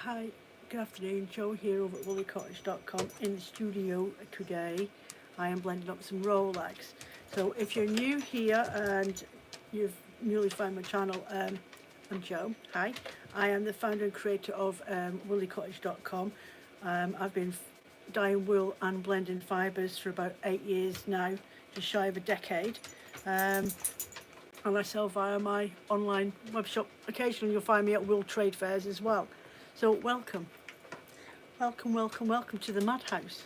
Hi, good afternoon. Joe here over at WoolieCottage.com in the studio today. I am blending up some Rolex. So if you're new here and you've newly found my channel, I'm Joe. Hi, I am the founder and creator of WoolieCottage.com. I've been dyeing wool and blending fibres for about 8 years now, just shy of a decade. And I sell via my online web shop. Occasionally you'll find me at wool trade fairs as well. So welcome to the madhouse.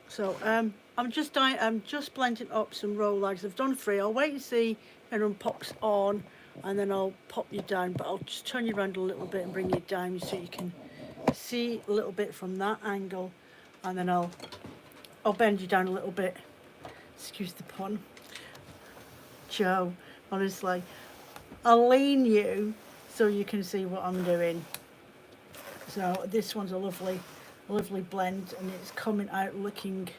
So I'm just blending up some Rolex. I've done 3. I'll wait and see everyone pops on, and then I'll pop you down. But I'll just turn you around a little bit and bring you down so you can see a little bit from that angle, and then I'll bend you down a little bit. Excuse the pun, Joe. Honestly, I'll lean you so you can see what I'm doing. So this one's a lovely blend, and it's coming out looking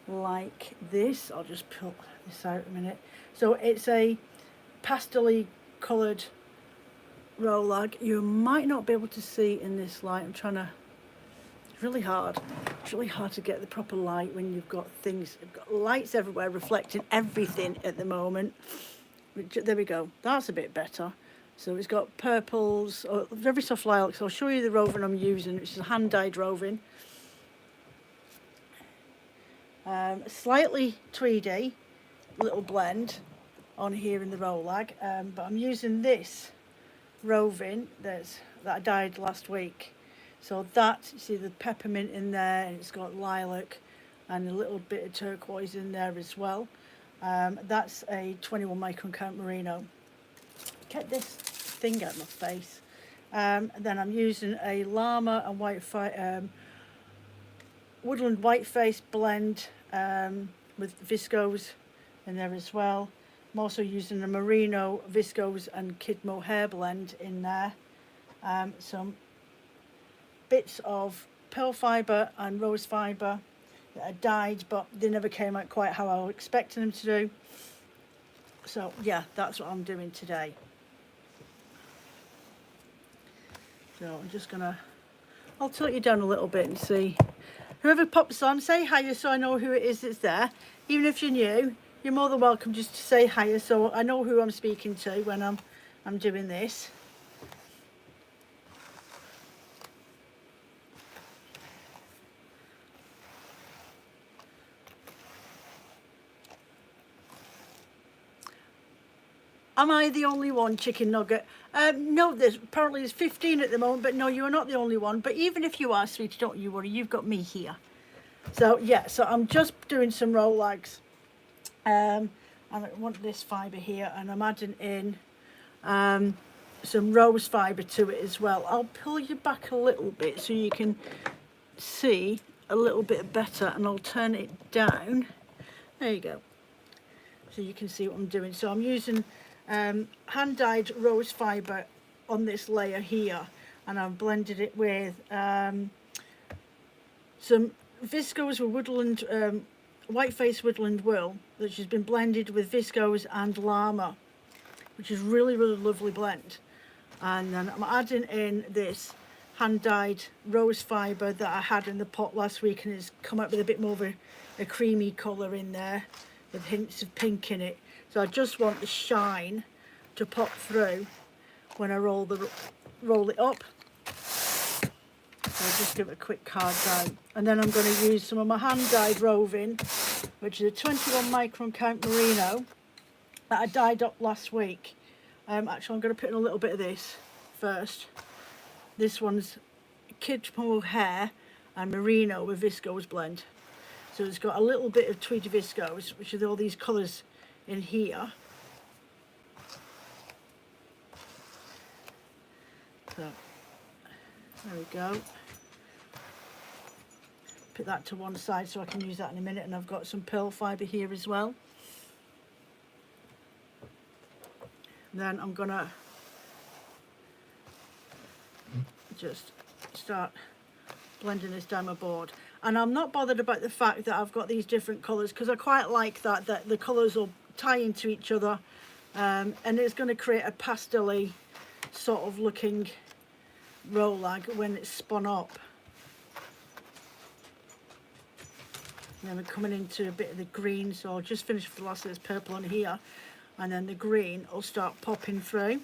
like this. I'll just pull this out a minute. So it's a pastel-y coloured Rolag. You might not be able to see in this light. It's really hard to get the proper light when you've got lights everywhere reflecting everything at the moment. There we go, that's a bit better. So it's got purples, very soft lilacs. I'll show you the roving I'm using, which is a hand-dyed roving. Slightly tweedy little blend on here in the Rolag, but I'm using this roving that I dyed last week. So that, you see the peppermint in there, and it's got lilac and a little bit of turquoise in there as well. That's a 21 micron count merino. Get this thing out of my face. Then I'm using a llama and woodland whiteface blend with viscose in there as well. I'm also using a merino, viscose and kid mohair blend in there. Some bits of pearl fibre and rose fibre that are dyed, but they never came out quite how I was expecting them to do. So yeah, that's what I'm doing today. So I'm just I'll tilt you down a little bit and see. Whoever pops on, say hiya so I know who it is that's there. Even if you're new, you're more than welcome just to say hiya so I know who I'm speaking to when I'm doing this. Am I the only one, chicken nugget? No, apparently there's 15 at the moment, but no, you're not the only one. But even if you are, sweetie, don't you worry, you've got me here. So yeah, so I'm just doing some Rolex. And I want this fibre here, and I'm adding in some rose fibre to it as well. I'll pull you back a little bit so you can see a little bit better, and I'll turn it down. There you go. So you can see what I'm doing. So I'm using hand-dyed rose fibre on this layer here, and I've blended it with some viscose with woodland, whiteface woodland wool, which has been blended with viscose and llama, which is really lovely blend. And then I'm adding in this hand-dyed rose fibre that I had in the pot last week, and it's come out with a bit more of a creamy colour in there with hints of pink in it. So I just want the shine to pop through when I roll it up. So I'll just give it a quick card down. And then I'm going to use some of my hand-dyed roving, which is a 21 micron count merino that I dyed up last week. Actually, I'm going to put in a little bit of this first. This one's kid mohair and merino with viscose blend. So it's got a little bit of tweedy viscose, which is all these colours in here. So there we go. Put that to one side so I can use that in a minute, and I've got some pearl fibre here as well. Then I'm gonna just start blending this down my board. And I'm not bothered about the fact that I've got these different colours, because I quite like that the colours will tie into each other, and it's going to create a pastel-y sort of looking roll lag when it's spun up. And then we're coming into a bit of the green, so I'll just finish with the last of this purple on here, and then the green will start popping through.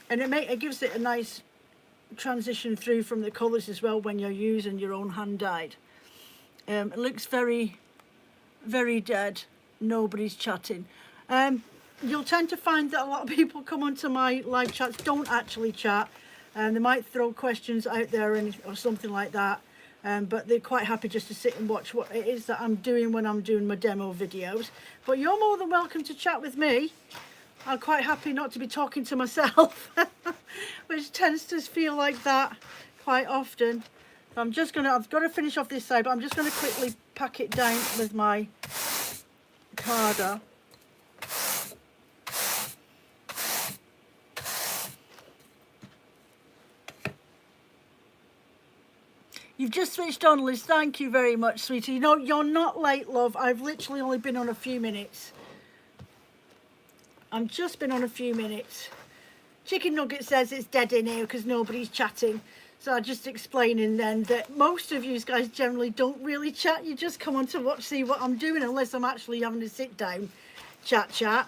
And it gives it a nice transition through from the colours as well when you're using your own hand dyed. It looks very, very dead. Nobody's chatting. You'll tend to find that a lot of people come onto my live chats don't actually chat, and they might throw questions out there or something like that, but they're quite happy just to sit and watch what it is that I'm doing when I'm doing my demo videos. But you're more than welcome to chat with me. I'm quite happy not to be talking to myself, which tends to feel like that quite often. So I've got to finish off this side, but I'm just going to quickly pack it down with my carder. You've just switched on, Liz. Thank you very much, sweetie. You know, you're not late, love. I've literally only been on a few minutes. I've just been on a few minutes. Chicken Nugget says it's dead in here because nobody's chatting. So I'm just explaining then that most of you guys generally don't really chat. You just come on to watch, see what I'm doing, unless I'm actually having a sit down chat.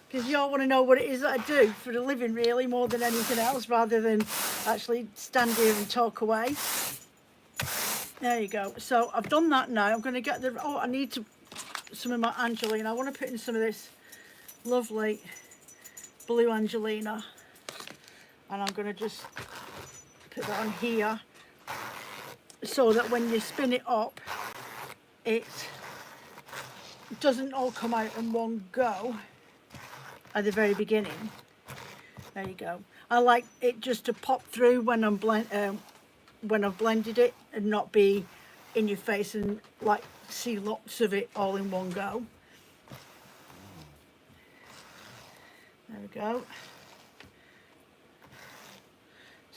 Because you all want to know what it is that I do for a living, really, more than anything else, rather than actually stand here and talk away. There you go. So I've done that now. I'm going to get I need some of my Angelina. I want to put in some of this lovely blue Angelina. And I'm going to just put that on here so that when you spin it up, it doesn't all come out in one go at the very beginning. There you go. I like it just to pop through when I've blended it, and not be in your face and like see lots of it all in one go. There we go.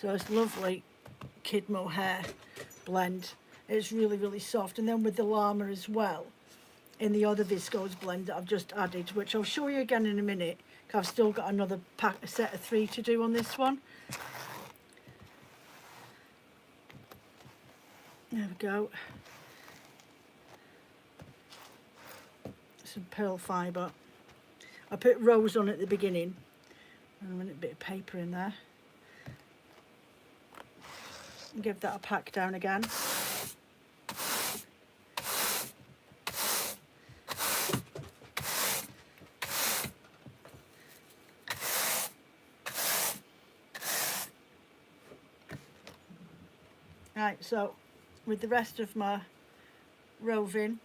So it's lovely kid mohair blend. It's really, really soft. And then with the llama as well, in the other viscose blend that I've just added, which I'll show you again in a minute, because I've still got another set of 3 to do on this one. There we go. Some pearl fibre. I put rose on at the beginning, and a bit of paper in there. And give that a pack down again. Right, so with the rest of my roving,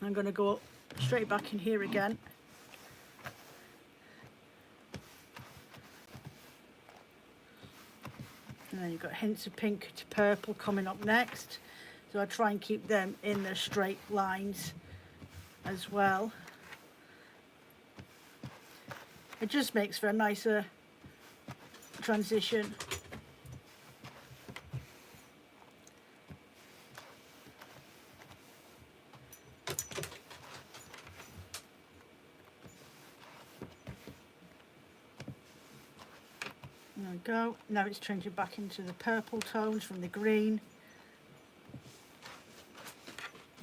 I'm going to go straight back in here again. And then you've got hints of pink to purple coming up next. So I try and keep them in their straight lines as well. It just makes for a nicer transition. There we go. Now it's changing back into the purple tones from the green.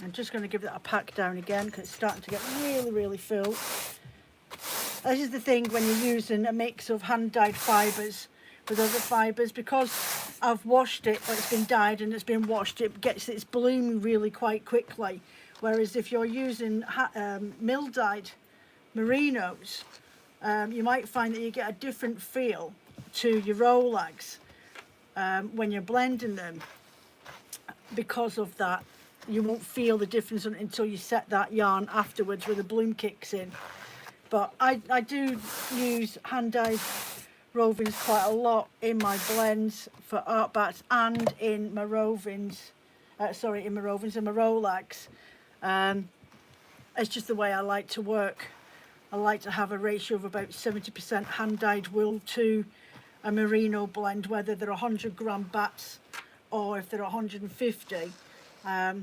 I'm just going to give that a pack down again because it's starting to get really, really full. This is the thing when you're using a mix of hand-dyed fibres with other fibres, because I've washed it, or it's been dyed and it's been washed, it gets its bloom really quite quickly. Whereas if you're using mill-dyed merinos, you might find that you get a different feel to your Rolex when you're blending them. Because of that, you won't feel the difference until you set that yarn afterwards where the bloom kicks in. But I do use hand-dyed rovings quite a lot in my blends for art bats and in my rovings, in my rovings and my Rolex. It's just the way I like to work. I like to have a ratio of about 70% hand-dyed wool to a merino blend, whether they're 100 gram bats or if they're 150. I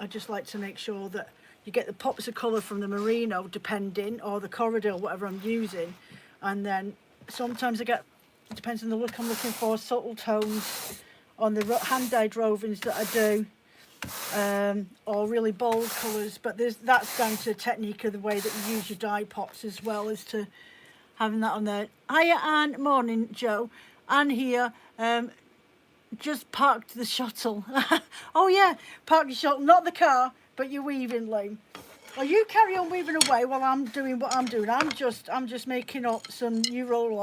just like to make sure that you get the pops of colour from the merino, depending, or the corridor, whatever I'm using. And then sometimes I get, it depends on the look I'm looking for, subtle tones on the hand-dyed rovings that I do, or really bold colours. But that's down to the technique of the way that you use your dye pots, as well as to having that on there. Hiya Anne, morning Joe. Anne here, just parked the shuttle. Oh yeah, park the shuttle, not the car, but your weaving loom. Well, you carry on weaving away while I'm doing what I'm doing. I'm just making up some new roll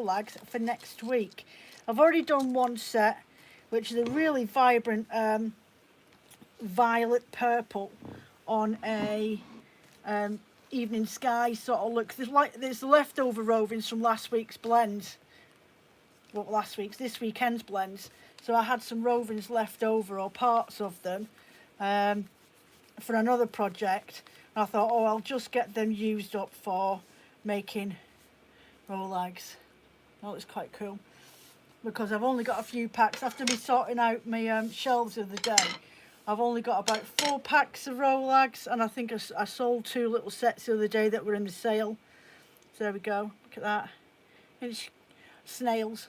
lags for next week. I've already done one set, which is a really vibrant violet purple on a evening sky sort of look. There's leftover rovings from last week's blends. Well, this weekend's blends. So I had some rovings left over, or parts of them, for another project. And I thought, oh, I'll just get them used up for making rollags. That was quite cool, because I've only got a few packs. After me sorting out my shelves of the day, I've only got about 4 packs of rollags, and I think I sold 2 little sets the other day that were in the sale. So there we go, look at that. And it's snails.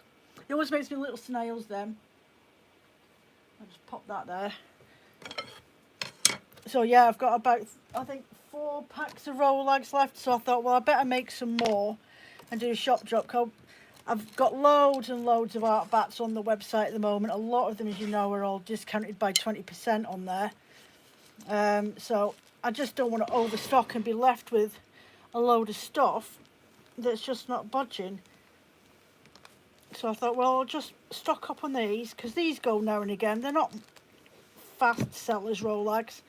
It always makes me little snails then. I'll just pop that there. So yeah, I've got about, I think, 4 packs of rollags left. So I thought, well, I better make some more and do a shop drop. I've got loads and loads of art bats on the website at the moment. A lot of them, as you know, are all discounted by 20% on there. So I just don't want to overstock and be left with a load of stuff that's just not budging. So I thought, well, I'll just stock up on these, because these go now and again. They're not fast sellers, rollags,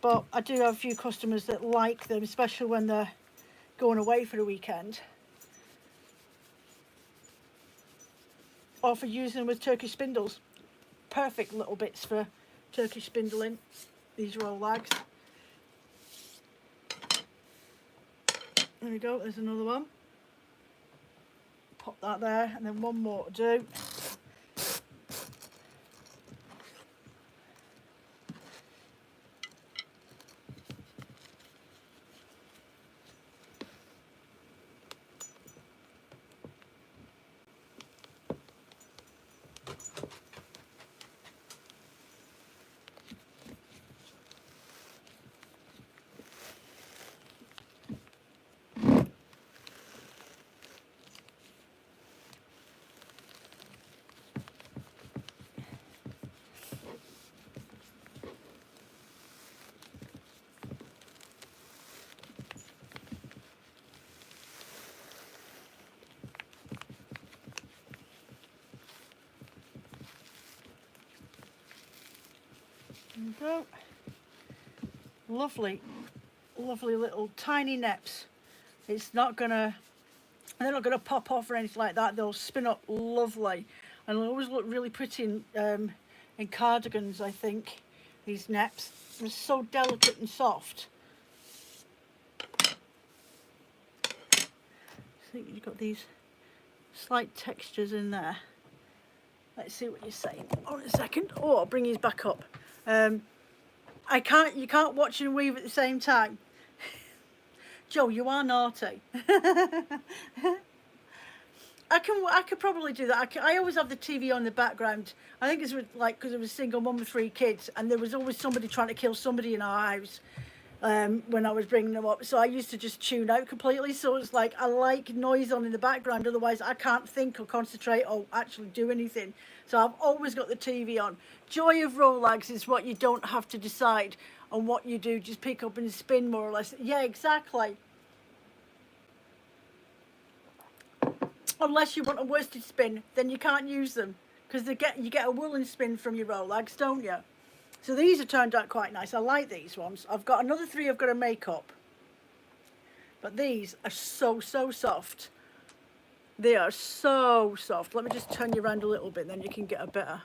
but I do have a few customers that like them, especially when they're going away for the weekend, or for using with Turkish spindles. Perfect little bits for Turkish spindling, these rollags. There we go, there's another one. Pop that there, and then one more to do. There we go. Lovely, lovely little tiny neps. It's not gonna, they're not gonna pop off or anything like that. They'll spin up lovely, and they'll always look really pretty in cardigans. I think these neps are so delicate and soft. I think you've got these slight textures in there. Let's see what you're saying. Hold on a second. Oh, I'll bring these back up. You can't watch and weave at the same time. Joe, you are naughty. I could probably do that. I always have the TV on in the background. I think it's like because I was a single mum with 3 kids, and there was always somebody trying to kill somebody in our house when I was bringing them up. So I used to just tune out completely. So it's like I like noise on in the background. Otherwise, I can't think or concentrate or actually do anything. So I've always got the TV on. Joy of rollags is what you don't have to decide on what you do. Just pick up and spin, more or less. Yeah, exactly. Unless you want a worsted spin, then you can't use them, because you get a woolen spin from your rollags, don't you? So these have turned out quite nice. I like these ones. I've got another 3 I've got to make up, but these are so soft. They are so soft. Let me just turn you around a little bit, then you can get a better.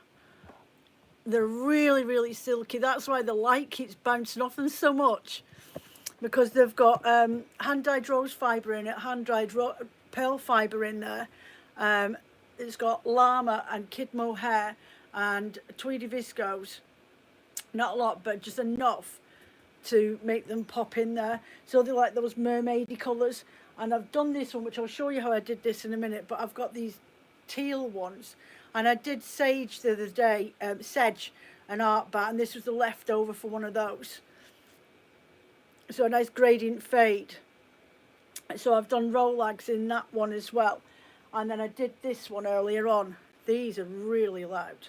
They're really silky. That's why the light keeps bouncing off them so much, because they've got hand-dyed rose fibre in it, hand-dyed pearl fibre in there. It's got llama and kid mohair and tweedy viscose. Not a lot, but just enough to make them pop in there. So they're like those mermaidy colours. And I've done this one, which I'll show you how I did this in a minute, but I've got these teal ones. And I did sage the other day, sedge, an art bat, and this was the leftover for one of those. So a nice gradient fade. So I've done rollags in that one as well. And then I did this one earlier on. These are really loud.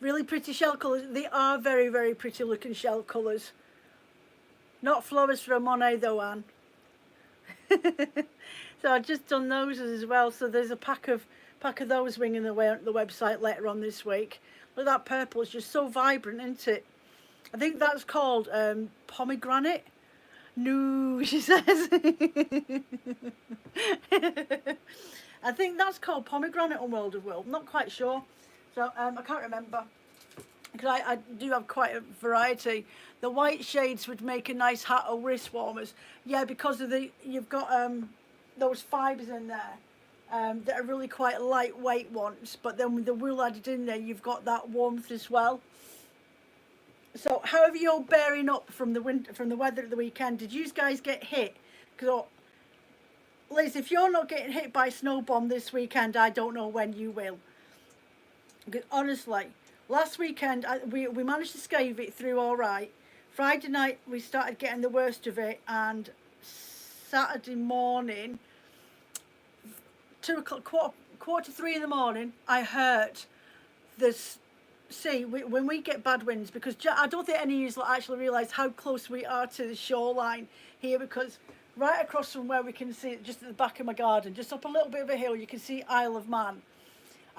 Really pretty shell colours. They are very, very pretty looking shell colours. Not flowers for a Monet though, Anne. So I've just done those as well. So there's a pack of those winging their way on the website later on this week. Look, that purple is just so vibrant, isn't it? I think that's called pomegranate. No, she says. I think that's called pomegranate on World of Wool. I'm not quite sure. So I can't remember. Because I do have quite a variety. The white shades would make a nice hat or wrist warmers. Yeah, because of you've got those fibres in there that are really quite lightweight ones. But then with the wool added in there, you've got that warmth as well. So, however you're bearing up from the weather at the weekend, did you guys get hit? Because, Liz, if you're not getting hit by a snow bomb this weekend, I don't know when you will. Because honestly, last weekend we managed to scave it through all right. Friday night we started getting the worst of it, and Saturday morning, 2 o'clock, quarter to 3 in the morning, I heard this. See, when we get bad winds, because I don't think any of you actually realise how close we are to the shoreline here, because right across from where we can see it, just at the back of my garden, just up a little bit of a hill, you can see Isle of Man.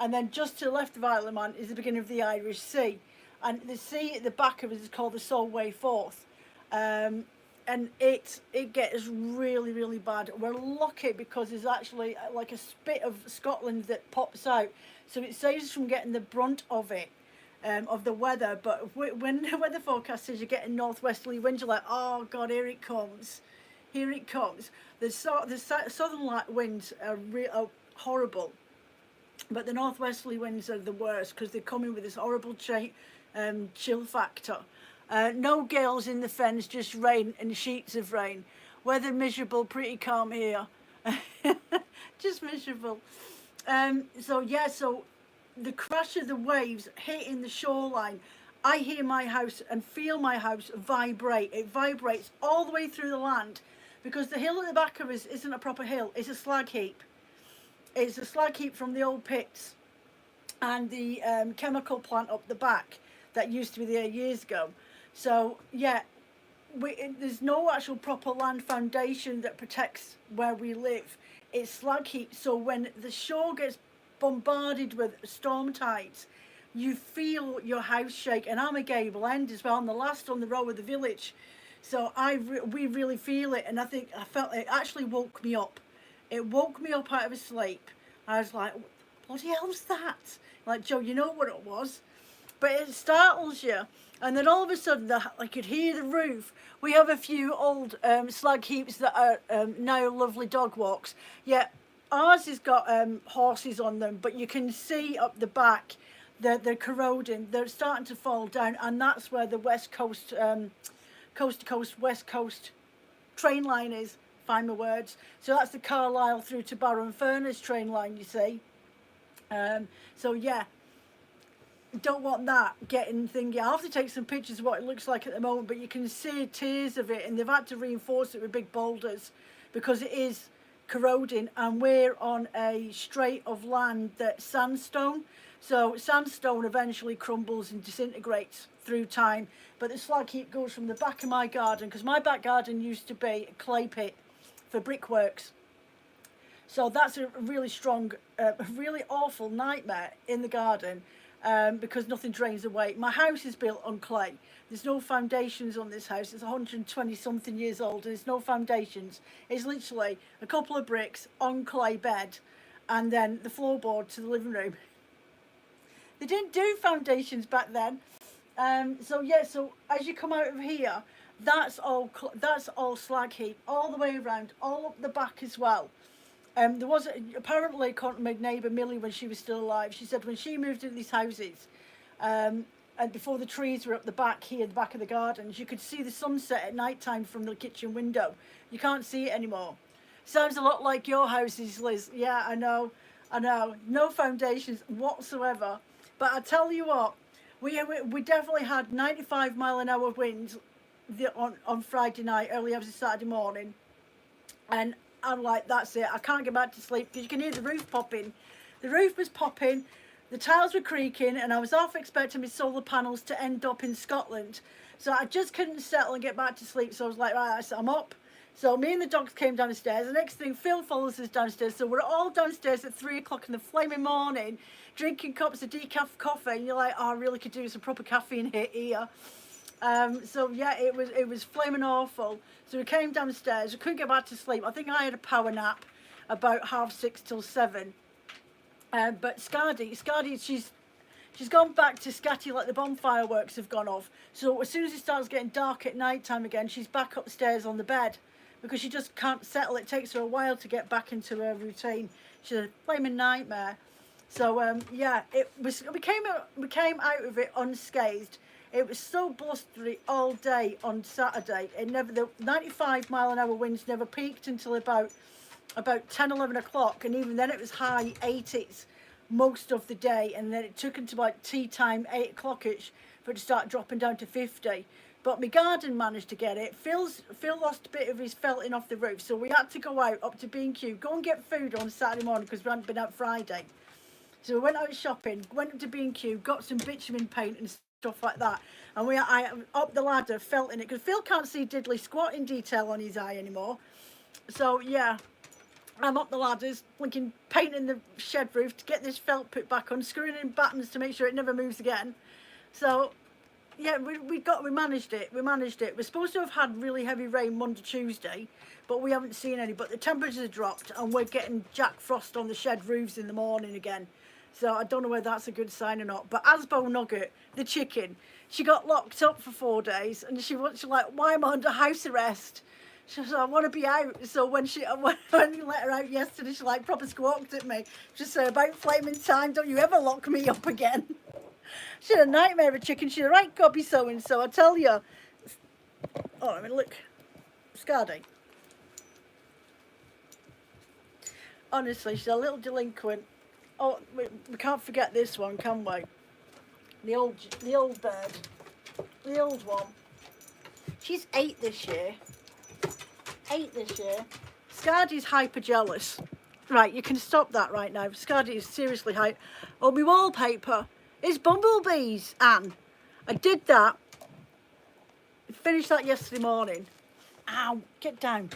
And then just to the left of Isle of Man is the beginning of the Irish Sea. And the sea at the back of it is called the Solway Firth. And it gets really, really bad. We're lucky because there's actually like a spit of Scotland that pops out. So it saves us from getting the brunt of it. Of the weather, but when the weather forecast says you're getting northwesterly winds, you're like, oh God, here it comes, here it comes. The southern light winds are horrible, but the northwesterly winds are the worst because they're coming with this horrible chill factor. No gales in the fens, just rain and sheets of rain. Weather miserable, pretty calm here. Just miserable. So the crash of the waves hitting the shoreline, I hear my house and feel my house vibrate. It vibrates all the way through the land, because the hill at the back of us isn't a proper hill, it's a slag heap. It's a slag heap from the old pits and the chemical plant up the back that used to be there years ago. So yeah, there's no actual proper land foundation that protects where we live. It's slag heap, so when the shore gets bombarded with storm tides, you feel your house shake. And I'm a gable end as well, I'm the last on the row of the village, so we really feel it. And I felt it actually woke me up. It woke me up out of a sleep. I was like, what the hell's that? Like, Joe, you know what it was? But it startles you. And then all of a sudden I could hear the roof. We have a few old slag heaps that are now lovely dog walks. Yeah, ours has got horses on them, but you can see up the back that they're corroding. They're starting to fall down, and that's where the west coast, coast to coast, west coast train line is. Find my words. So that's the Carlisle through to Barrow-in-Furness train line, you see. So yeah, don't want that getting thingy. I'll have to take some pictures of what it looks like at the moment, but you can see tiers of it, and they've had to reinforce it with big boulders because it is corroding. And we're on a strait of land that's sandstone, so sandstone eventually crumbles and disintegrates through time. But the slag heap goes from the back of my garden, because my back garden used to be a clay pit for brickworks, so that's a really strong, really awful nightmare in the garden, because nothing drains away. My house is built on clay. There's no foundations on this house. It's 120 something years old, and there's no foundations. It's literally a couple of bricks on clay bed, and then the floorboard to the living room. They didn't do foundations back then. So yeah, so as you come out of here, that's all slag heap all the way around, all up the back as well. There was apparently, according to my neighbour Millie, when she was still alive, she said when she moved into these houses, and before the trees were up the back here, the back of the gardens, you could see the sunset at night time from the kitchen window. You can't see it anymore. Sounds a lot like your houses, Liz. Yeah, I know, I know. No foundations whatsoever. But I tell you what, we definitely had 95-mile-an-hour winds on Friday night, early hours of Saturday morning, and I'm like, that's it. I can't get back to sleep because you can hear the roof popping. The roof was popping, the tiles were creaking, and I was half expecting my solar panels to end up in Scotland. So I just couldn't settle and get back to sleep. So I was like, right, I'm up. So me and the dogs came downstairs. The next thing, Phil follows us downstairs. So we're all downstairs at 3 o'clock in the flaming morning, drinking cups of decaf coffee. And you're like, oh, I really could do some proper caffeine hit here. So yeah, it was flaming awful. So we came downstairs. We couldn't get back to sleep. I think I had a power nap about 6:30 till 7. But Scardy, she's gone back to scatty like the bonfire works have gone off. So as soon as it starts getting dark at night time again, she's back upstairs on the bed because she just can't settle. It takes her a while to get back into her routine. She's a flaming nightmare. So yeah, we came out of it unscathed. It was so blustery all day on Saturday. The 95-mile-an-hour winds never peaked until about 10, 11 o'clock, and even then it was high 80s most of the day, and then it took until about tea time, 8 o'clock-ish, for it to start dropping down to 50. But my garden managed to get it. Phil lost a bit of his felting off the roof, so we had to go out up to B&Q, go and get food on Saturday morning because we hadn't been out Friday. So we went out shopping, went up to B&Q, got some bitumen paint and stuff like that, and I up the ladder felt in it because Phil can't see diddly squat in detail on his eye anymore. So yeah, I'm up the ladders, linking painting the shed roof to get this felt put back on, screwing in buttons to make sure it never moves again. So yeah, we managed it. We're supposed to have had really heavy rain Monday, Tuesday, but we haven't seen any. But the temperatures have dropped, and we're getting Jack Frost on the shed roofs in the morning again. So I don't know whether that's a good sign or not. But Asbo Nugget, the chicken, she got locked up for 4 days, and she's like, why am I under house arrest? She said, I want to be out. So when you let her out yesterday, she like proper squawked at me. She said, about flaming time, don't you ever lock me up again. She had a nightmare of a chicken. She's a right gobby so-and-so, I tell you. Oh, I mean, look. Scardy. Honestly, she's a little delinquent. Oh, we can't forget this one, can we? The old bird. The old one. She's 8 this year. 8 this year. Scardy's hyper jealous. Right, you can stop that right now. Scardy is seriously hyper. Oh, my wallpaper is bumblebees, Anne. I did that. Finished that yesterday morning. Ow, get down.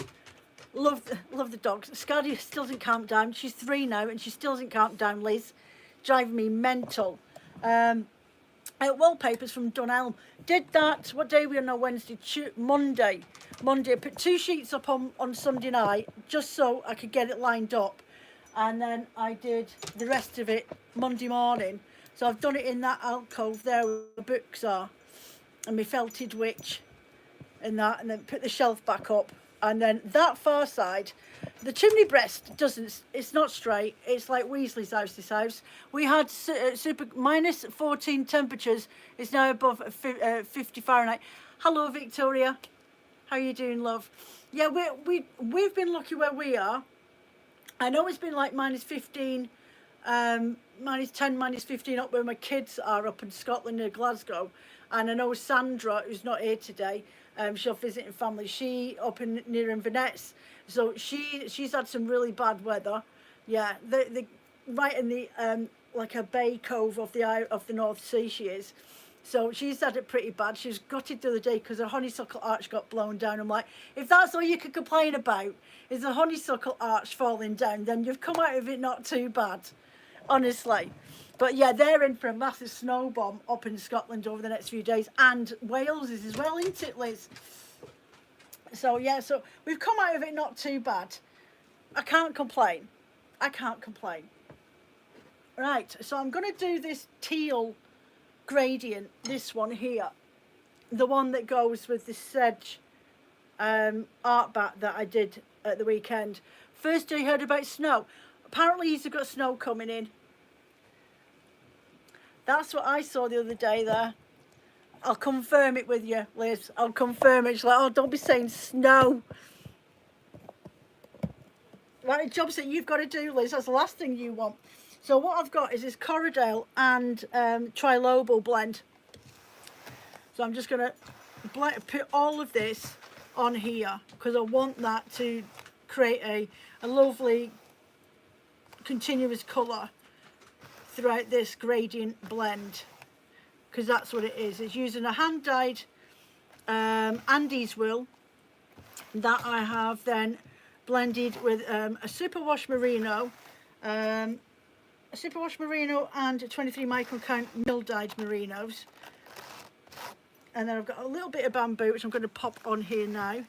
Love the dogs. Scardy still doesn't calm down. She's 3 now and she still doesn't calm down, Liz. Driving me mental. Wallpapers from Dunelm. Did that, what day were we on Wednesday? Monday. I put 2 sheets up on Sunday night just so I could get it lined up. And then I did the rest of it Monday morning. So I've done it in that alcove there where the books are. And my felted witch and that. And then put the shelf back up. And then that far side, the chimney breast it's not straight. It's like Weasley's house, this house. We had super minus 14 temperatures. It's now above 50 Fahrenheit. Hello, Victoria. How are you doing, love? Yeah, we've been lucky where we are. I know it's been like minus 15, minus 10, minus 15 up where my kids are up in Scotland near Glasgow. And I know Sandra, who's not here today, she'll visiting family. She up near Inverness, so she's had some really bad weather. Yeah, the right in the like a bay cove of the North Sea she is. So she's had it pretty bad. She's gutted the other day because her honeysuckle arch got blown down. I'm like, if that's all you could complain about is the honeysuckle arch falling down, then you've come out of it not too bad, honestly. But yeah, they're in for a massive snow bomb up in Scotland over the next few days. And Wales is as well, isn't it, Liz? So yeah, so we've come out of it not too bad. I can't complain. Right, so I'm going to do this teal gradient, this one here. The one that goes with the sedge art bat that I did at the weekend. First I heard about snow. Apparently he's got snow coming in. That's what I saw the other day there. I'll confirm it with you, Liz. I'll confirm it. She's like, oh, don't be saying snow. Right, jobs that you've got to do, Liz. That's the last thing you want. So what I've got is this Corriedale and Trilobal blend. So I'm just going to put all of this on here because I want that to create a lovely continuous colour throughout this gradient blend, because that's what it is. It's using a hand-dyed Andes wool that I have then blended with a superwash merino, and 23 micron count mill-dyed merinos. And then I've got a little bit of bamboo, which I'm going to pop on here now.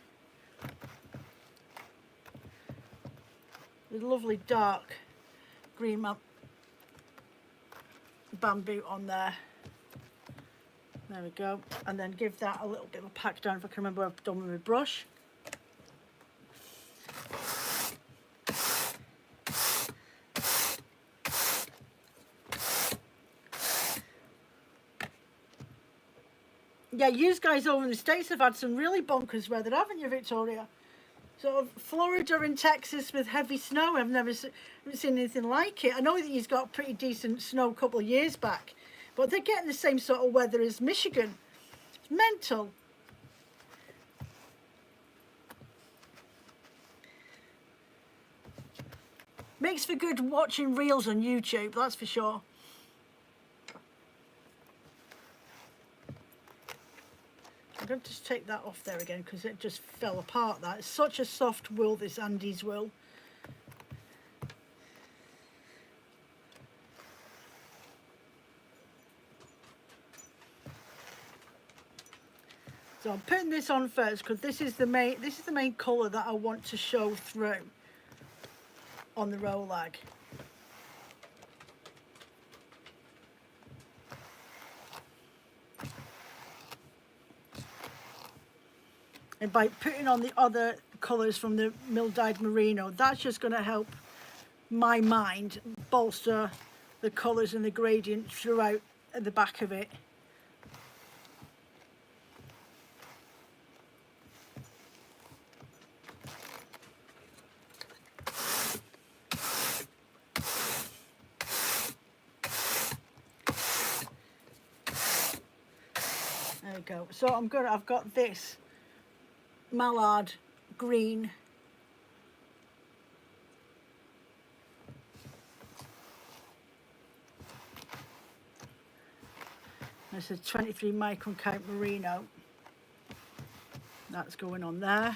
With lovely dark green bamboo on there. There we go. And then give that a little bit of a pack down if I can remember what I've done with my brush. Yeah, you guys over in the States have had some really bonkers weather, haven't you, Victoria? Sort of Florida and Texas with heavy snow. I've never seen anything like it. I know that he's got pretty decent snow a couple of years back, but they're getting the same sort of weather as Michigan. It's mental. Makes for good watching reels on YouTube, that's for sure. I'm going to just take that off there again because it just fell apart. That it's such a soft wool, this Andes wool. So I'm putting this on first because this is the main colour that I want to show through on the Rolag. And by putting on the other colours from the mill-dyed merino, that's just going to help my mind bolster the colours and the gradient throughout at the back of it. There we go. So I've got this mallard green, this is 23 micron count merino, that's going on there,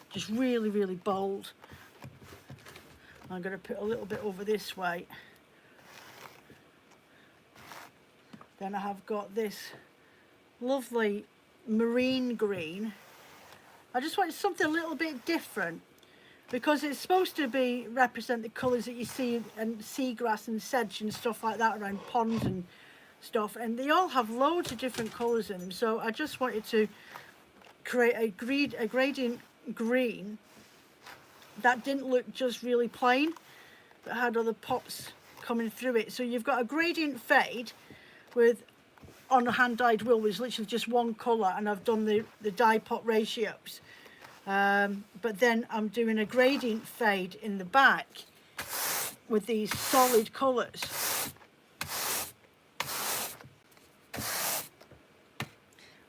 just really bold. I'm going to put a little bit over this way. Then I have got this lovely marine green. I just wanted something a little bit different because it's supposed to be represent the colours that you see in seagrass and sedge and stuff like that around ponds and stuff, and they all have loads of different colours in them. So I just wanted to create a gradient green that didn't look just really plain, but had other pops coming through it. So you've got a gradient fade with on a hand-dyed wool, which is literally just one colour, and I've done the dye pot ratios. But then I'm doing a gradient fade in the back with these solid colours.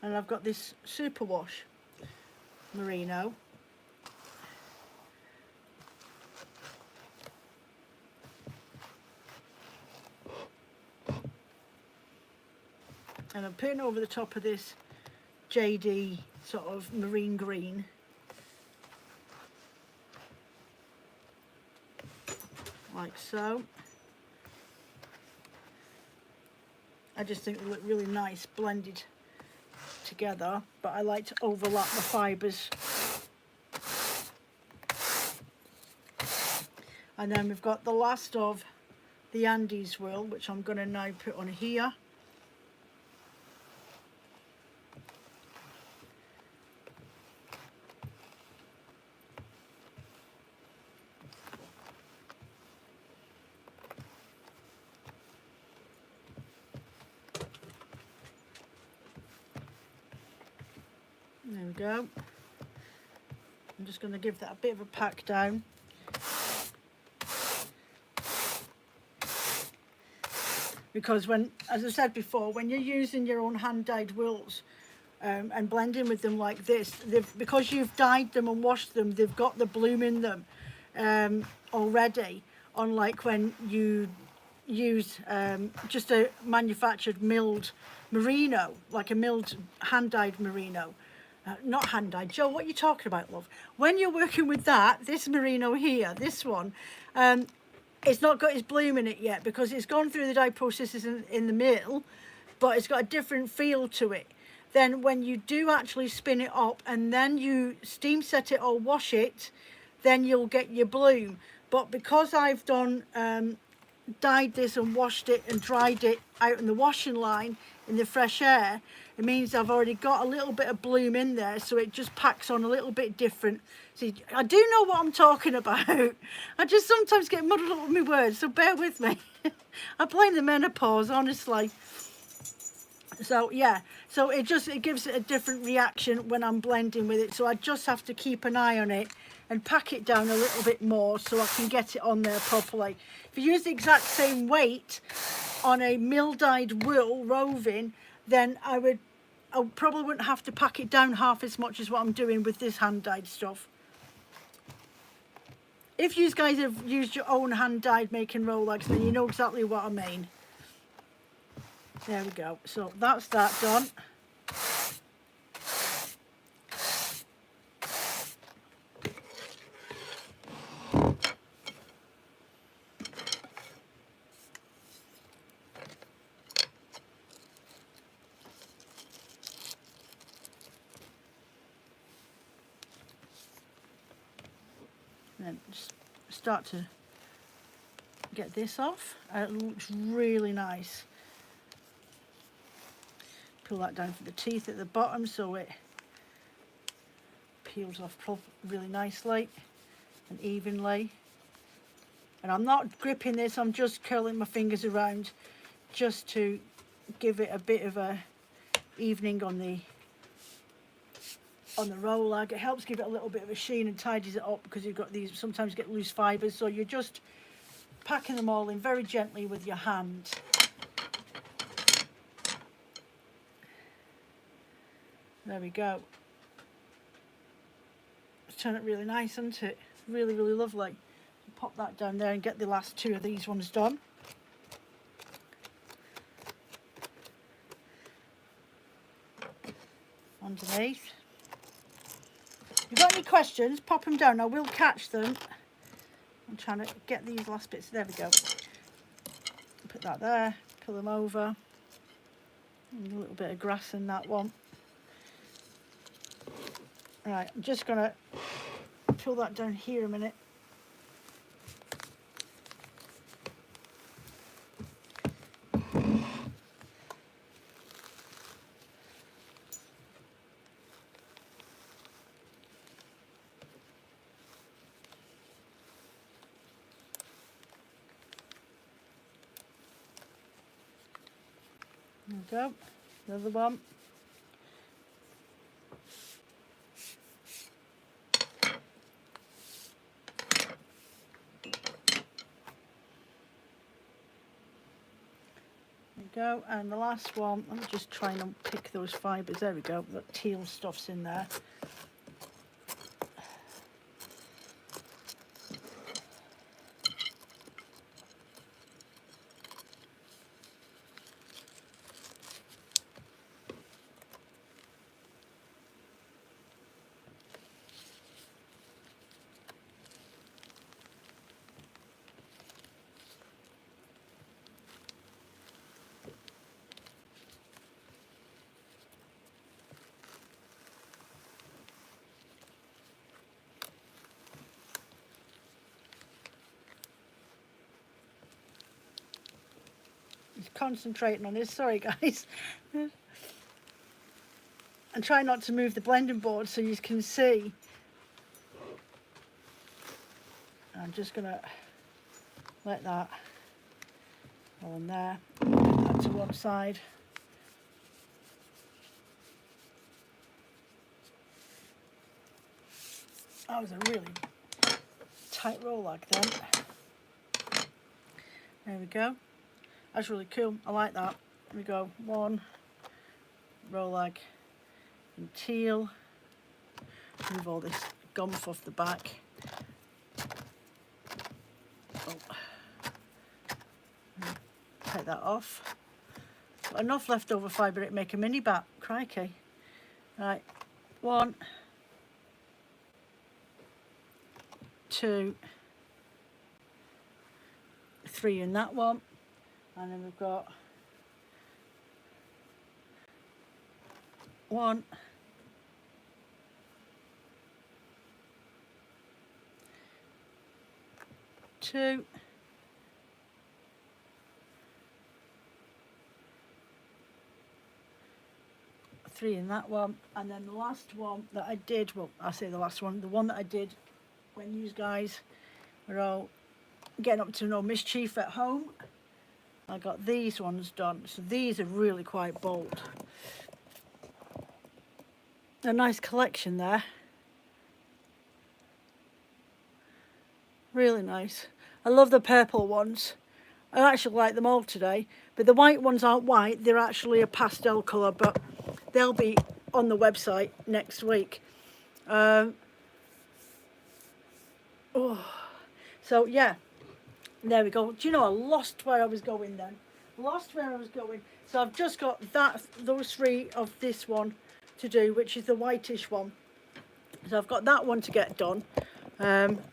And I've got this superwash merino. And I'm putting over the top of this JD sort of marine green. Like so. I just think they look really nice blended together, but I like to overlap the fibres. And then we've got the last of the Andes wool, which I'm going to now put on here. There we go. I'm just going to give that a bit of a pack down. Because when, as I said before, when you're using your own hand-dyed wools and blending with them like this, because you've dyed them and washed them, they've got the bloom in them already, unlike when you use just a manufactured milled merino, like a milled hand-dyed merino. Not hand-dyed. Joe, what are you talking about, love? When you're working with that, this merino here, this one, it's not got its bloom in it yet because it's gone through the dye processes in the mill, but it's got a different feel to it. Then when you do actually spin it up and then you steam set it or wash it, then you'll get your bloom. But because I've done dyed this and washed it and dried it out in the washing line in the fresh air, it means I've already got a little bit of bloom in there, so it just packs on a little bit different. See, I do know what I'm talking about. I just sometimes get muddled up with my words, so bear with me. I blame the menopause, honestly. So yeah, so it gives it a different reaction when I'm blending with it, so I just have to keep an eye on it and pack it down a little bit more so I can get it on there properly. If you use the exact same weight on a mill dyed wool roving, then I probably wouldn't have to pack it down half as much as what I'm doing with this hand dyed stuff. If you guys have used your own hand dyed making Rolex, then you know exactly what I mean. There we go. So that's that done. And then just start to get this off. It looks really nice. Pull that down for the teeth at the bottom so it peels off really nicely and evenly. And I'm not gripping this, I'm just curling my fingers around just to give it a bit of a evening on the roll lag. It helps give it a little bit of a sheen and tidies it up because you've got these, sometimes get loose fibres, so you're just packing them all in very gently with your hand. There we go. It's turned out really nice, isn't it? Really, really lovely. Pop that down there and get the last two of these ones done. Underneath. If you've got any questions, pop them down. I will catch them. I'm trying to get these last bits. There we go. Put that there. Pull them over. And a little bit of grass in that one. Right, I'm just going to pull that down here a minute. There we go, another one. There we go, and the last one, I'm just trying to pick those fibres. There we go, that teal stuff's in there. Concentrating on this, sorry guys. And try not to move the blending board so you can see. I'm just gonna let that go on there, put that to one side. That was a really tight roll like then. There we go. That's really cool. I like that. There we go. One roll like in teal. Move all this gump off the back. Oh. Take that off. Got enough leftover fibre to make a mini bat. Crikey. Right. 1, 2, 3 in that one, and then we've got 1, 2, 3 in that one, and then the last one that I did, well, I say the last one, the one that I did when you guys were all getting up to no mischief at home, I got these ones done. So these are really quite bold. A nice collection there. Really nice. I love the purple ones. I actually like them all today, but the white ones aren't white, they're actually a pastel colour, but they'll be on the website next week. So yeah, there we go. Do you know, I lost where I was going then. Lost where I was going. So I've just got those 3 of this one to do, which is the whitish one. So I've got that one to get done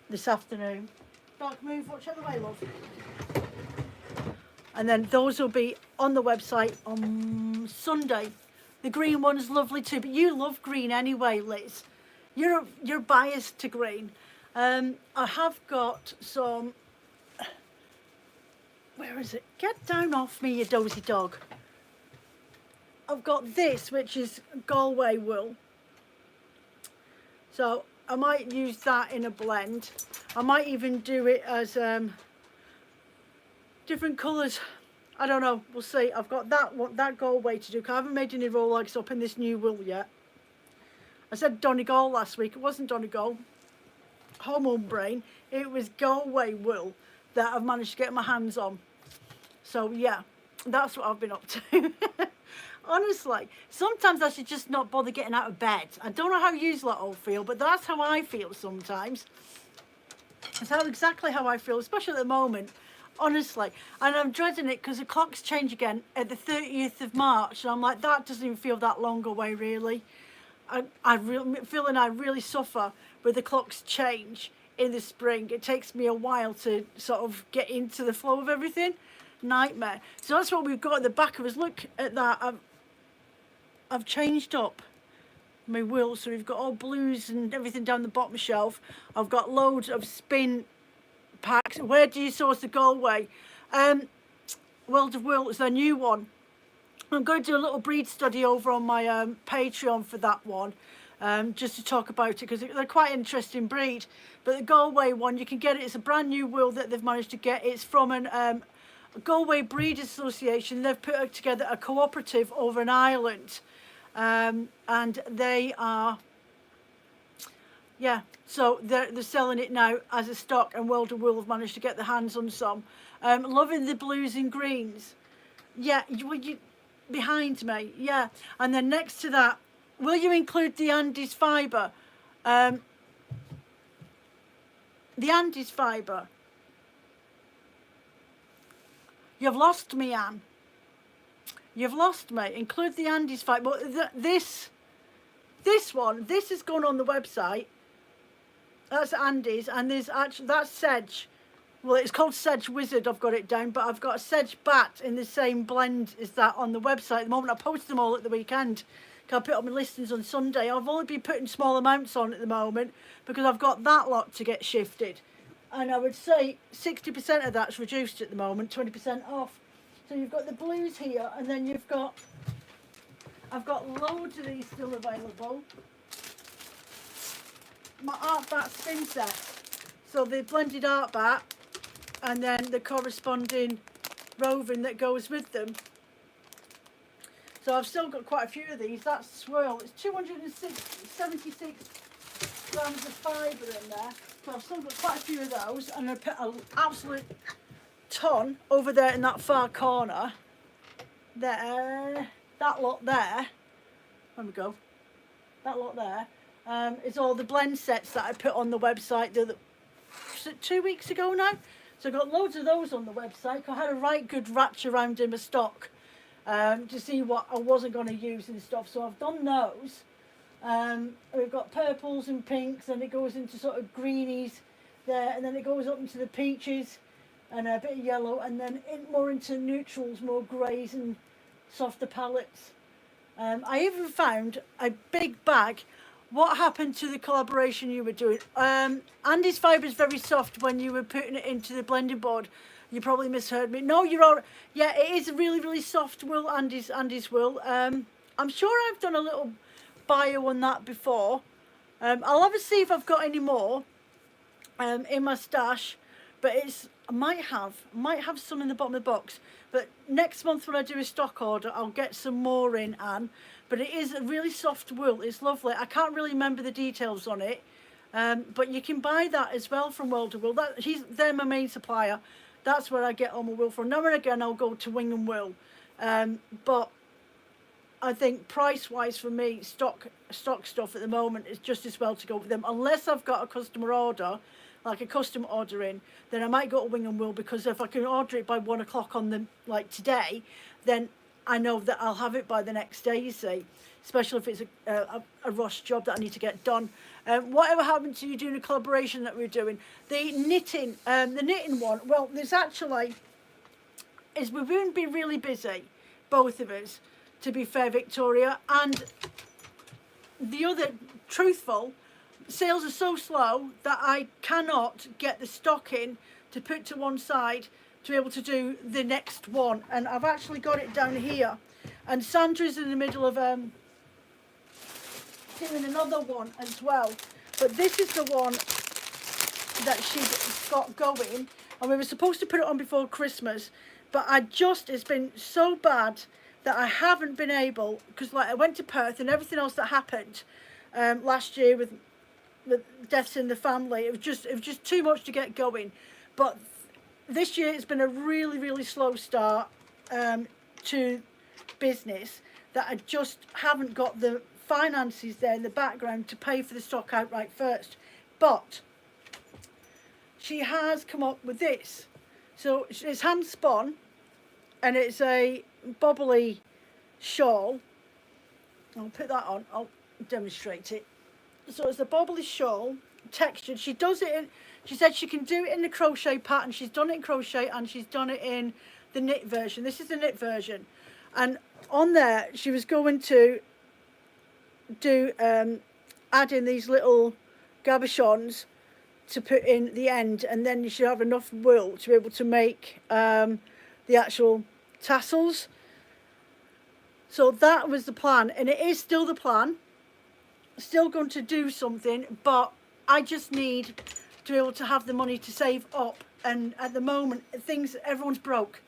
this afternoon. Dark move, watch out the way, love. And then those will be on the website on Sunday. The green one's lovely too, but you love green anyway, Liz. You're biased to green. I have got some, where is it? Get down off me, you dozy dog. I've got this, which is Galway wool. So I might use that in a blend. I might even do it as different colours. I don't know, we'll see. I've got that Galway to do, because I haven't made any Rolex up in this new wool yet. I said Donegal last week, it wasn't Donegal. Hormone brain, it was Galway wool that I've managed to get my hands on. So yeah, that's what I've been up to. Honestly, sometimes I should just not bother getting out of bed. I don't know how you lot all feel, but that's how I feel sometimes. It's exactly how I feel, especially at the moment, honestly. And I'm dreading it because the clocks change again at the 30th of March. And I'm like, that doesn't even feel that long away, really. I'm feeling I really suffer with the clocks change in the spring. It takes me a while to sort of get into the flow of everything. Nightmare. So that's what we've got at the back of us. Look at that. I've changed up my wool, so we've got all blues and everything down the bottom shelf. I've got loads of spin packs. Where do you source the Galway? World of Wool is their new one. I'm going to do a little breed study over on my Patreon for that one, just to talk about it, because they're quite an interesting breed. But the Galway one, you can get it. It's a brand new wool that they've managed to get. It's from a Galway Breeders Association. They've put together a cooperative over in Ireland, and they are, yeah, so they're selling it now as a stock, and World of Wool have managed to get their hands on some. Loving the blues and greens. Yeah, you behind me, yeah. And then next to that, will you include the Andes fibre? The Andes fibre. You've lost me, Anne. You've lost me. Include the Andes fibre. But this one, this is going on the website. That's Andes, and there's actually, that's Sedge. Well, it's called Sedge Wizard, I've got it down, but I've got a Sedge Bat in the same blend as that on the website at the moment. I post them all at the weekend. I put up my listings on Sunday. I've only been putting small amounts on at the moment because I've got that lot to get shifted. And I would say 60% of that's reduced at the moment, 20% off. So you've got the blues here, and then you've got, I've got loads of these still available. My art bat spin set. So the blended art bat, and then the corresponding roving that goes with them. So I've still got quite a few of these. That swirl, it's 276 grams of fibre in there. So I've still got quite a few of those, and I put an absolute ton over there in that far corner. There, that lot there. There we go. That lot there is all the blend sets that I put on the website 2 weeks ago now. So I got loads of those on the website. I had a right good ratch around in my stock to see what I wasn't going to use and stuff. So I've done those. We've got purples and pinks, and it goes into sort of greenies there, and then it goes up into the peaches and a bit of yellow, and then more into neutrals, more greys and softer palettes. I even found a big bag. What happened to the collaboration you were doing? Andy's fibre is very soft when you were putting it into the blending board. You probably misheard me. No, you're all. Yeah, it is a really, really soft wool. Andy's wool. I'm sure I've done a little bio on that before. I'll have to see if I've got any more in my stash, but I might have some in the bottom of the box. But next month when I do a stock order, I'll get some more in, Anne. But it is a really soft wool. It's lovely. I can't really remember the details on it, but you can buy that as well from World of Wool. They're my main supplier. That's where I get all my wool from. Now and again, I'll go to Wing and Wool, but I think price-wise for me, stock stuff at the moment is just as well to go with them. Unless I've got a customer order, like a custom order in, then I might go to Wing and Wool, because if I can order it by 1 o'clock on them, like today, then I know that I'll have it by the next day, you see. Especially if it's a rush job that I need to get done. Whatever happened to you doing a collaboration that we're doing? The knitting one, well, there's actually, we've been really busy, both of us, to be fair, Victoria, and the other, truthful, sales are so slow that I cannot get the stock in to put to one side to be able to do the next one. And I've actually got it down here, and Sandra's in the middle of doing another one as well, but this is the one that she's got going, and we were supposed to put it on before Christmas, but it's been so bad that I haven't been able, because like I went to Perth and everything else that happened last year with deaths in the family, it was just too much to get going. But this year it's been a really, really slow start to business, that I just haven't got the finances there in the background to pay for the stock outright first. But she has come up with this. So it's hand spun, and it's a bobbly shawl. I'll put that on, I'll demonstrate it. So it's a bobbly shawl, textured. She does it in, she said she can do it in the crochet pattern. She's done it in crochet, and she's done it in the knit version. This is the knit version. And on there, she was going to do add in these little gabachons to put in the end, and then you should have enough wool to be able to make the actual tassels. So that was the plan, and it is still the plan. Still going to do something, but I just need to be able to have the money to save up, and at the moment everyone's broke.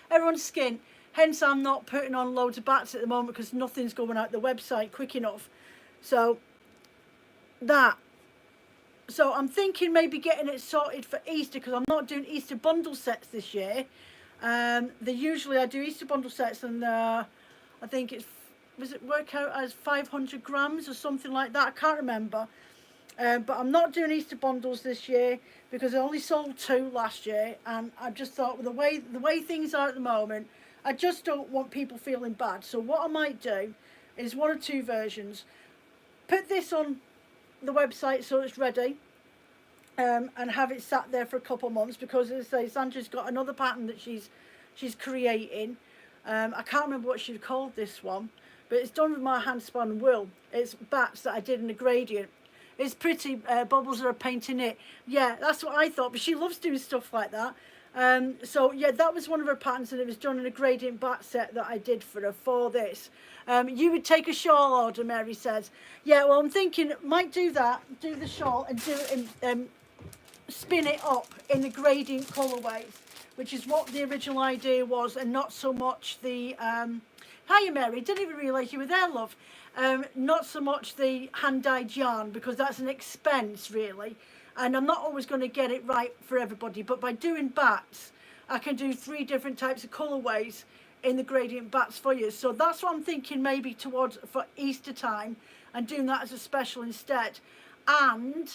Everyone's skint. Hence I'm not putting on loads of bats at the moment, because nothing's going out the website quick enough. So I'm thinking maybe getting it sorted for Easter, because I'm not doing Easter bundle sets this year. Usually I do Easter bundle sets, and I think was it work out as 500 grams or something like that? I can't remember. But I'm not doing Easter bundles this year, because I only sold 2 last year, and I just thought, with the way things are at the moment, I just don't want people feeling bad. So what I might do is 1 or 2 versions. Put this on the website so it's ready, and have it sat there for a couple of months, because as I say, Sandra's got another pattern that she's creating. I can't remember what she called this one, but it's done with my hand spun wool. It's bats that I did in a gradient. It's pretty. Bubbles are a pain to knit. Yeah, that's what I thought, but she loves doing stuff like that. So yeah, that was one of her patterns, and it was done in a gradient bat set that I did for her for this. You would take a shawl order, Mary says. Yeah, well, I'm thinking might do that, do the shawl, and do it in, spin it up in the gradient colourways, which is what the original idea was, and not so much the Hiya Mary, didn't even realise you were there, love. Not so much the hand-dyed yarn, because that's an expense really, and I'm not always going to get it right for everybody, but by doing bats I can do 3 different types of colourways in the gradient bats for you. So that's what I'm thinking, maybe towards for Easter time, and doing that as a special instead. And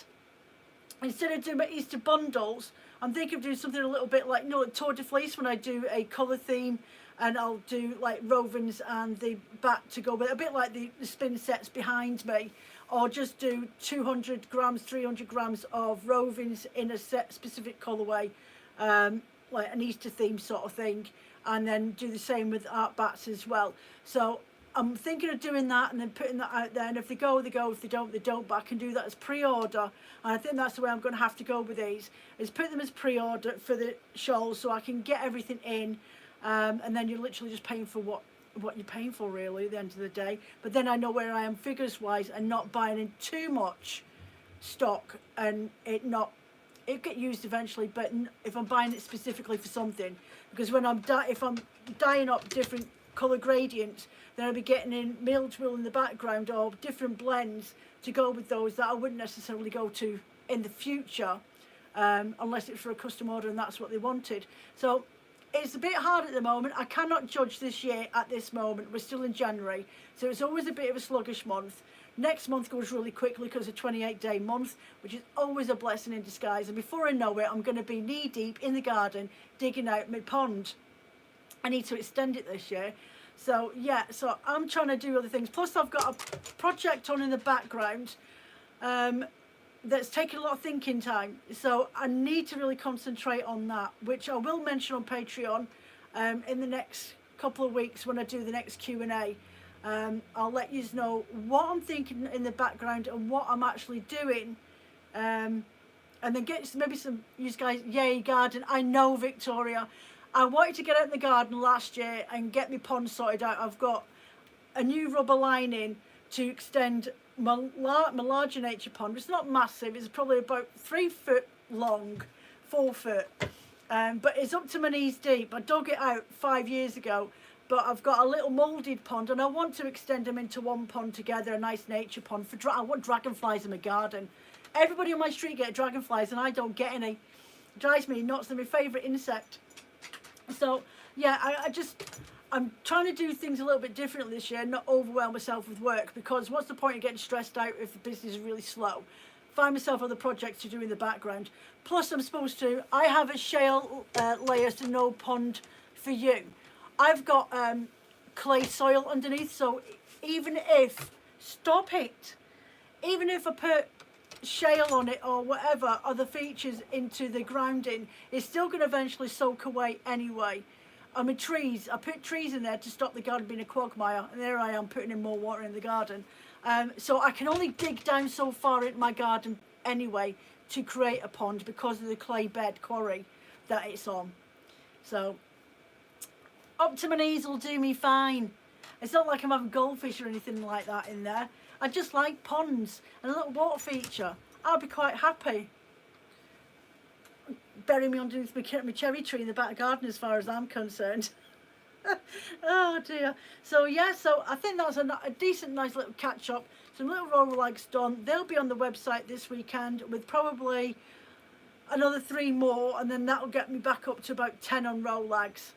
instead of doing my Easter bundles, I'm thinking of doing something a little bit like, you know, Tour de Fleece, when I do a colour theme, and I'll do like rovens and the bat to go with, a bit like the spin sets behind me, or just do 200 grams, 300 grams of rovens in a set specific colourway, like an Easter theme sort of thing, and then do the same with art bats as well. So I'm thinking of doing that and then putting that out there, and if they go, they go, if they don't, they don't, but I can do that as pre-order, and I think that's the way I'm going to have to go with these, is put them as pre-order for the shawls so I can get everything in, and then you're literally just paying for what you're paying for really at the end of the day. But then I know where I am figures wise, and not buying in too much stock and it'll get used eventually, but if I'm buying it specifically for something, because when if I'm dyeing up different colour gradients, then I'll be getting in mildew in the background or different blends to go with those that I wouldn't necessarily go to in the future, unless it's for a custom order and that's what they wanted. So it's a bit hard at the moment. I cannot judge this year at this moment. We're still in January, so it's always a bit of a sluggish month. Next month goes really quickly because it's a 28-day month, which is always a blessing in disguise. And before I know it, I'm going to be knee-deep in the garden digging out my pond. I need to extend it this year. So, yeah, so I'm trying to do other things. Plus, I've got a project on in the background that's taking a lot of thinking time. So I need to really concentrate on that, which I will mention on Patreon in the next couple of weeks when I do the next Q&A. I'll let you know what I'm thinking in the background and what I'm actually doing, and then get maybe some you guys. Yay garden. I know, Victoria, I wanted to get out in the garden last year and get my pond sorted out. I've got a new rubber lining to extend my larger nature pond. It's not massive, it's probably about 3 foot long, 4 foot, but it's up to my knees deep. I dug it out 5 years ago, but I've got a little moulded pond and I want to extend them into one pond together, a nice nature pond. I want dragonflies in my garden. Everybody on my street get dragonflies and I don't get any. It drives me nuts. They're my favourite insect. So yeah, I'm trying to do things a little bit differently this year, not overwhelm myself with work, because what's the point of getting stressed out if the business is really slow? Find myself other projects to do in the background. Plus I have a shale layer to no pond for you. I've got clay soil underneath, so even if I put shale on it or whatever other features into the grounding, it's still going to eventually soak away anyway. I put trees in there to stop the garden being a quagmire, and there I am putting in more water in the garden. So I can only dig down so far in my garden anyway to create a pond because of the clay bed quarry that it's on. So up to my knees will do me fine. It's not like I'm having goldfish or anything like that in there. I just like ponds and a little water feature. I'll be quite happy. Bury me underneath my cherry tree in the back garden as far as I'm concerned. Oh dear. So yeah, so I think that's a decent, nice little catch up. Some little roller legs done. They'll be on the website this weekend with probably another 3 more, and then that'll get me back up to about 10 on roll lags.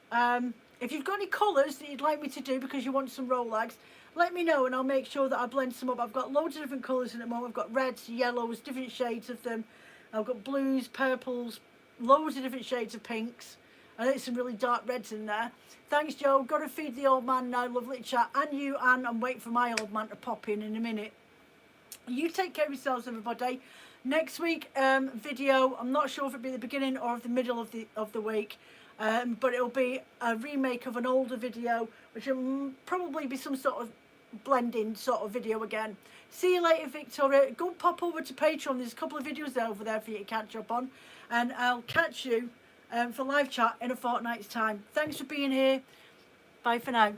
If you've got any colours that you'd like me to do because you want some roll lags, let me know and I'll make sure that I blend some up. I've got loads of different colours in at the moment. I've got reds, yellows, different shades of them. I've got blues, purples, loads of different shades of pinks. I think some really dark reds in there. Thanks, Joe. Got to feed the old man now. Lovely chat. And you, Anne. I'm waiting for my old man to pop in a minute. You take care of yourselves, everybody. Next week video, I'm not sure if it'll be the beginning or the middle of the week. But it'll be a remake of an older video, which will probably be some sort of blending sort of video again. See you later, Victoria. Go pop over to Patreon. There's a couple of videos over there for you to catch up on. And I'll catch you for live chat in a fortnight's time. Thanks for being here. Bye for now.